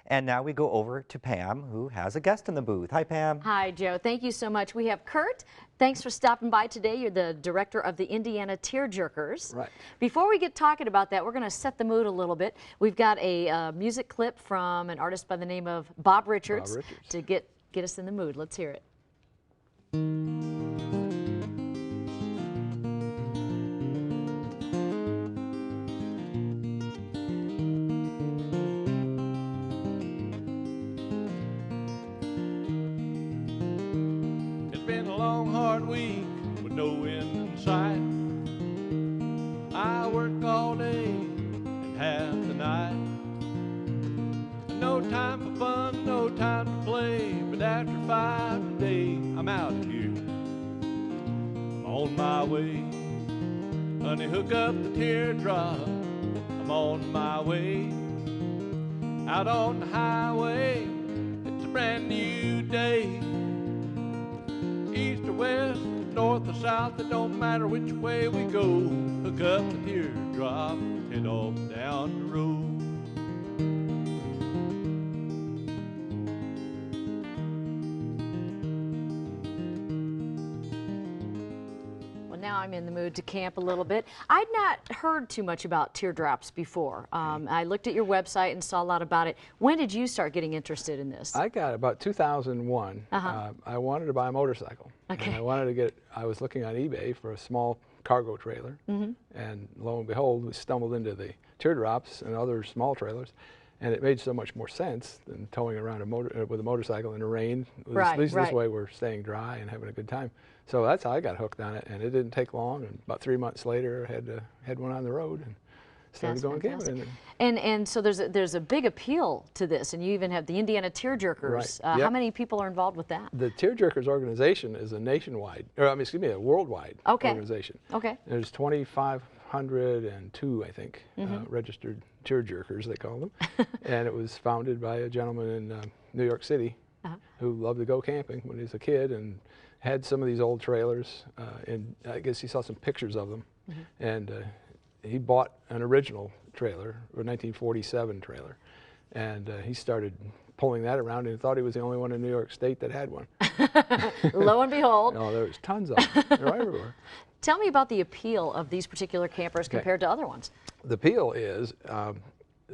And now we go over to Pam, who has a guest in the booth. Hi, Pam. Hi, Joe. Thank you so much. We have Kurt. Thanks for stopping by today. You're the director of the Indiana Tearjerkers. Right. Before we get talking about that, we're going to set the mood a little bit. We've got a music clip from an artist by the name of Bob Richards, to get us in the mood. Let's hear it. Hard week with no end in sight. I work all day and half the night. No time for fun, no time to play. But after 5 today, I'm out of here. I'm on my way. Honey, hook up the teardrop. I'm on my way. Out on the highway, it's a brand new day. East or west, north or south, it don't matter which way we go. Hook up the teardrop, head off down the road. Well, now I'm in the mood to camp a little bit. I'd not heard too much about teardrops before. I looked at your website and saw a lot about it. When did you start getting interested in this? I got about 2001. I wanted to buy a motorcycle. Okay. And I was looking on eBay for a small cargo trailer, and lo and behold, we stumbled into the teardrops and other small trailers, and it made so much more sense than towing around with a motorcycle in the rain. At least this way we're staying dry and having a good time. So that's how I got hooked on it, and it didn't take long. And about 3 months later, I had one on the road and started going camping. And so there's a big appeal to this, and you even have the Indiana Tearjerkers. Right. How many people are involved with that? The Tearjerkers organization is a nationwide, or excuse me, a worldwide organization. Okay. There's 2,502, I think, registered tearjerkers, they call them. And it was founded by a gentleman in New York City who loved to go camping when he was a kid and had some of these old trailers. And I guess he saw some pictures of them. And he bought an original trailer, a 1947 trailer, and he started pulling that around and thought he was the only one in New York State that had one. Lo and behold. No, there was tons of them. They're everywhere. Tell me about the appeal of these particular campers compared to other ones. The appeal is,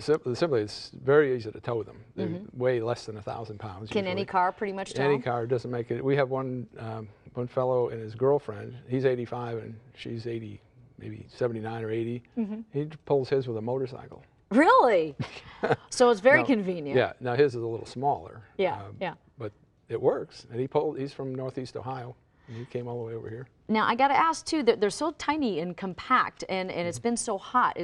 simply it's very easy to tow them. They weigh less than 1,000 pounds. Can any car pretty much tow Any them? car doesn't make it. We have one fellow and his girlfriend. He's 85 and she's 80. Maybe 79 or 80. He pulls his with a motorcycle. Really? So it's very convenient. Yeah. Now his is a little smaller. Yeah, But it works. And he's from Northeast Ohio. And he came all the way over here. Now I got to ask too, that they're so tiny and compact, and it's been so hot.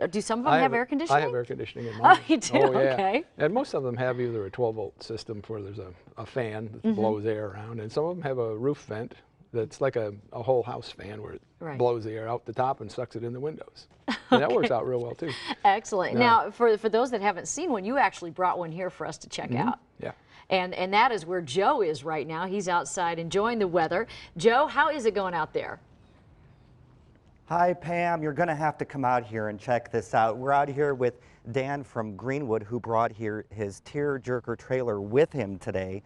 Do some of them have air conditioning? I have air conditioning in mine. Oh, you do? Oh, yeah. Okay. And most of them have either a 12-volt system where there's a fan that blows air around, and some of them have a roof vent that's like a whole house fan where it blows the air out the top and sucks it in the windows. And that works out real well too. Excellent. Now, for those that haven't seen one, you actually brought one here for us to check out. Yeah. And that is where Joe is right now. He's outside enjoying the weather. Joe, how is it going out there? Hi, Pam. You're going to have to come out here and check this out. We're out here with Dan from Greenwood, who brought here his tearjerker trailer with him today.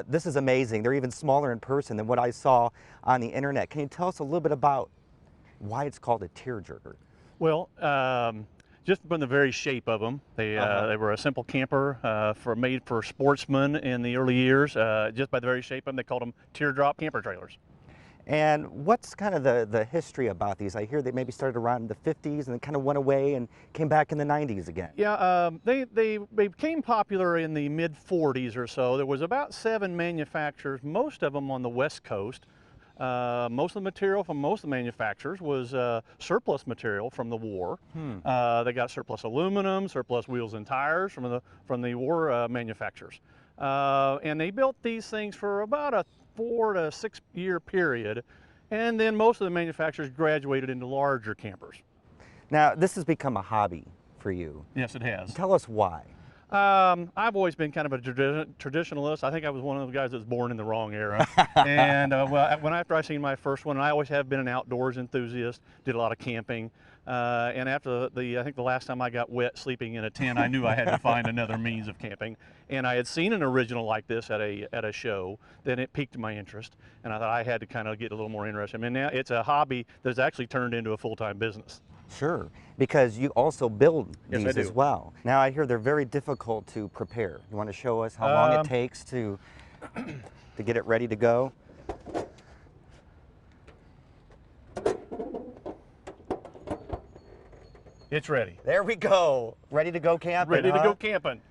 This is amazing. They're even smaller in person than what I saw on the internet. Can you tell us a little bit about why it's called a tearjerker? Well, just from the very shape of them, they were a simple camper made for sportsmen in the early years. Just by the very shape of them, they called them teardrop camper trailers. And what's kind of the history about these? I hear they maybe started around the 50s and then kind of went away and came back in the 90s again. Yeah, they became popular in the mid-40s or so. There was about 7 manufacturers, most of them on the West Coast. Most of the material from most of the manufacturers was surplus material from the war. They got surplus aluminum, surplus wheels and tires from the war manufacturers. And they built these things for about a 4 to 6 year period, and then most of the manufacturers graduated into larger campers. Now, this has become a hobby for you. Yes, it has. Tell us why. I've always been kind of a traditionalist. I think I was one of the guys that was born in the wrong era. And after I seen my first one, I always have been an outdoors enthusiast, did a lot of camping. And after I think the last time I got wet sleeping in a tent, I knew I had to find another means of camping. And I had seen an original like this at a show, then it piqued my interest. And I thought I had to kind of get a little more interested. I mean, now it's a hobby that's actually turned into a full-time business. Sure, because you also build Yes, these I do. as well. Now I hear they're very difficult to prepare. You want to show us how long it takes to get it ready to go? It's ready. There we go. Ready to go camping. Ready to huh? go camping.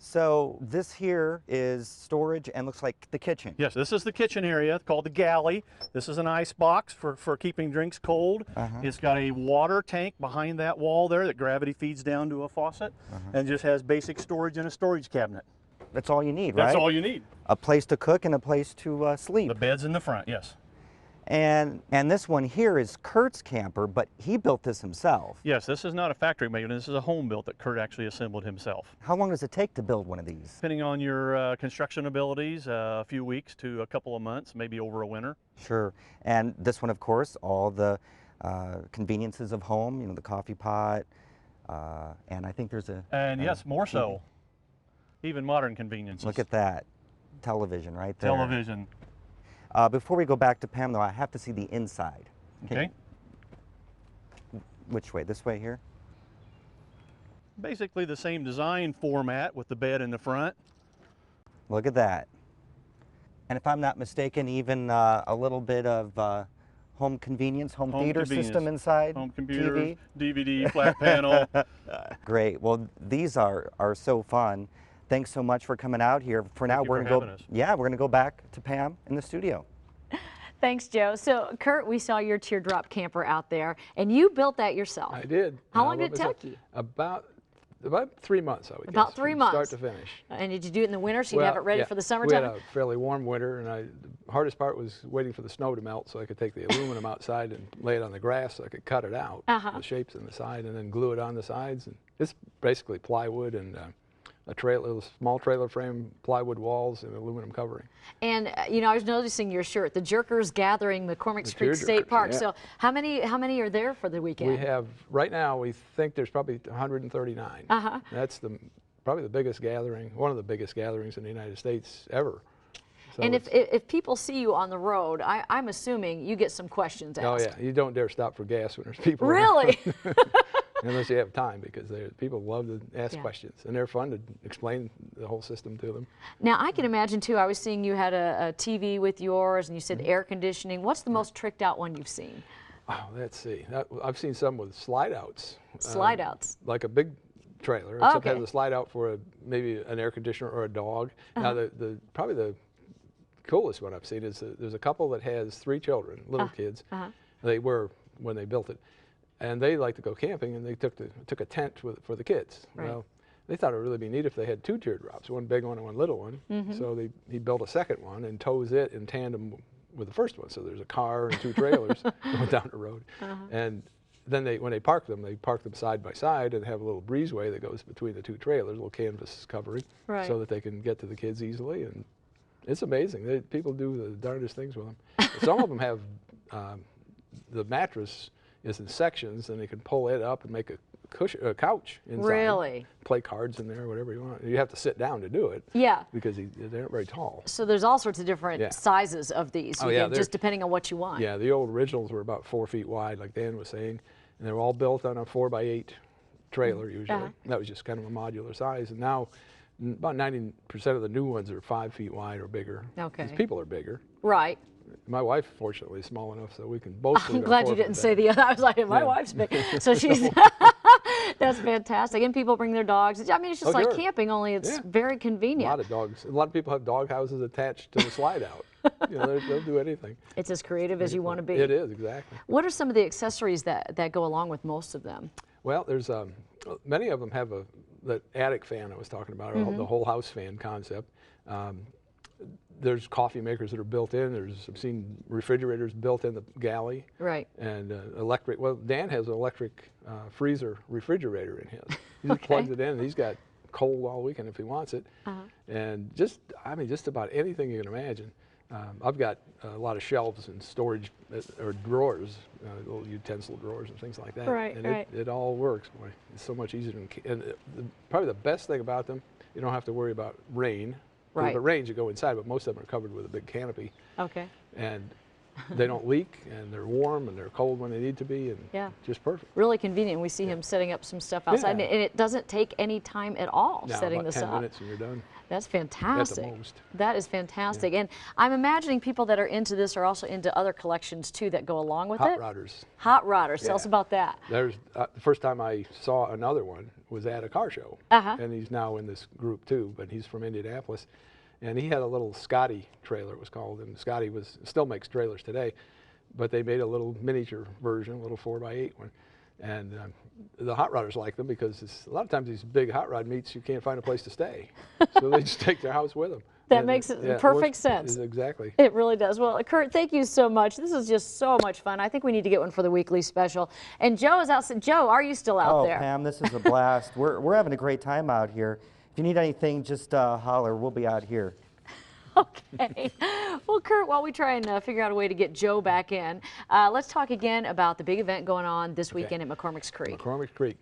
So this here is storage and looks like the kitchen. Yes, this is the kitchen area called the Galley. This is an ice box for keeping drinks cold. It's got a water tank behind that wall there that gravity feeds down to a faucet and just has basic storage in a storage cabinet. That's all you need, right? That's all you need. A place to cook and a place to sleep. The bed's in the front, yes. And this one here is Kurt's camper, but he built this himself. Yes, this is not a factory made. This is a home built that Kurt actually assembled himself. How long does it take to build one of these? Depending on your construction abilities, a few weeks to a couple of months, maybe over a winter. Sure. And this one, of course, all the conveniences of home, you know, the coffee pot, and I think there's Yes, more so. Even modern conveniences. Look at that. Television right there. Television. Before we go back to Pam, though, I have to see the inside. Okay. Which way? This way here? Basically the same design format with the bed in the front. Look at that. And if I'm not mistaken, even a little bit of home convenience, home theater system inside. Home computer, TV. DVD, flat panel. Great. Well, these are so fun. Thanks so much for coming out here. For now, we're gonna go. Yeah, we're gonna go back to Pam in the studio. Thanks, Joe. So, Kurt, we saw your teardrop camper out there, and you built that yourself. I did. How long did it take you? About 3 months, I would guess. About 3 months. Start to finish. And did you do it in the winter so you'd have it ready for the summertime? We had a fairly warm winter, and the hardest part was waiting for the snow to melt so I could take the aluminum outside and lay it on the grass so I could cut it out, the shapes in the side, and then glue it on the sides. And it's basically plywood and a small trailer frame, plywood walls, and aluminum covering. And you know, I was noticing your shirt, the Jerkers Gathering, McCormick Creek State Park. Yeah. So how many are there for the weekend? We have, right now, we think there's probably 139. That's probably the biggest gathering, one of the biggest gatherings in the United States ever. So and if people see you on the road, I'm assuming you get some questions asked. Oh yeah, you don't dare stop for gas when there's people Really? around. Unless you have time, because people love to ask questions, and they're fun to explain the whole system to them. Now, I can imagine, too, I was seeing you had a TV with yours, and you said air conditioning. What's the most tricked out one you've seen? Oh, let's see. I've seen some with slide-outs. Slide-outs? Like a big trailer, except it has a slide-out for maybe an air conditioner or a dog. Now, probably the coolest one I've seen is there's a couple that has 3 children, little kids. They were when they built it. And they like to go camping, and they took a tent for the kids. Right. Well, they thought it would really be neat if they had 2 teardrops, one big one and one little one. So he built a second one and tows it in tandem with the first one. So there's a car and 2 trailers going down the road. And then when they park them side by side and have a little breezeway that goes between the 2 trailers, a little canvas covering, so that they can get to the kids easily. And it's amazing. People do the darndest things with them. Some of them have the mattress is in sections, and you can pull it up and make a couch inside. Really? Play cards in there, whatever you want. You have to sit down to do it. Yeah. Because they aren't very tall. So there's all sorts of different sizes of these, just depending on what you want. Yeah, the old originals were about 4 feet wide, like Dan was saying, and they were all built on a 4x8 trailer usually. That was just kind of a modular size, and now about 90% of the new ones are 5 feet wide or bigger. Okay. Because people are bigger. Right. My wife, fortunately, is small enough so we can both. I'm glad you didn't say the other. I was like, my wife's big, so she's. That's fantastic. And people bring their dogs. I mean, it's just like camping, only it's very convenient. A lot of dogs. A lot of people have dog houses attached to the slide out. They'll do anything. It's as creative as you want to be. It is, exactly. What are some of the accessories that go along with most of them? Well, there's many of them have the attic fan I was talking about, or the whole house fan concept. There's coffee makers that are built in. I've seen refrigerators built in the Galley. Right. And electric. Well, Dan has an electric freezer refrigerator in his. He just plugs it in, and he's got cold all weekend if he wants it. And just, I mean, just about anything you can imagine. I've got a lot of shelves and storage or drawers, little utensil drawers and things like that. Right, and right. it all works. Boy, it's so much easier. And probably the best thing about them, you don't have to worry about rain. Right. If it rains, you go inside, but most of them are covered with a big canopy. Okay. And they don't leak, and they're warm, and they're cold when they need to be, and Yeah. just perfect. Really convenient. We see him setting up some stuff outside, Yeah. and it doesn't take any time at all Now, setting about this 10 up. minutes and you're done. That's fantastic. most. That is fantastic. And I'm imagining people that are into this are also into other collections too that go along with Hot it. rodders. Hot rodders. Tell us Yeah. about that. There's the first time I saw another one was at a car show, and he's now in this group too. But he's from Indianapolis, and he had a little Scotty trailer, it was called, and Scotty still makes trailers today, but they made a little miniature version, a little 4x8 one, and the hot rodders like them because a lot of times these big hot rod meets you can't find a place to stay, so they just take their house with them. That And makes yeah, perfect sense. Exactly. It really does. Well, Kurt, thank you so much. This is just so much fun. I think we need to get one for the weekly special. And Joe is out. Joe, are you still out there? Oh, Pam, this is a blast. We're having a great time out here. If you need anything, just holler. We'll be out here. Okay. Well, Kurt, while we try and figure out a way to get Joe back in, let's talk again about the big event going on this weekend at McCormick's Creek. McCormick Creek.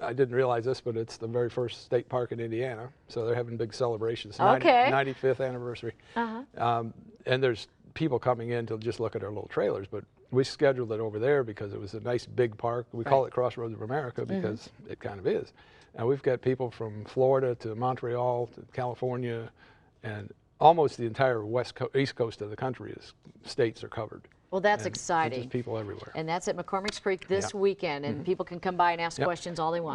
I didn't realize this, but it's the very first state park in Indiana, so they're having big celebrations. Okay. 95th anniversary. And there's people coming in to just look at our little trailers, but we scheduled it over there because it was a nice big park. We call it Crossroads of America because it kind of is. And we've got people from Florida to Montreal to California, and almost the entire east coast of the country states are covered. Well, that's And exciting. Just people everywhere. And that's at McCormick's Creek this weekend, and people can come by and ask questions all they want.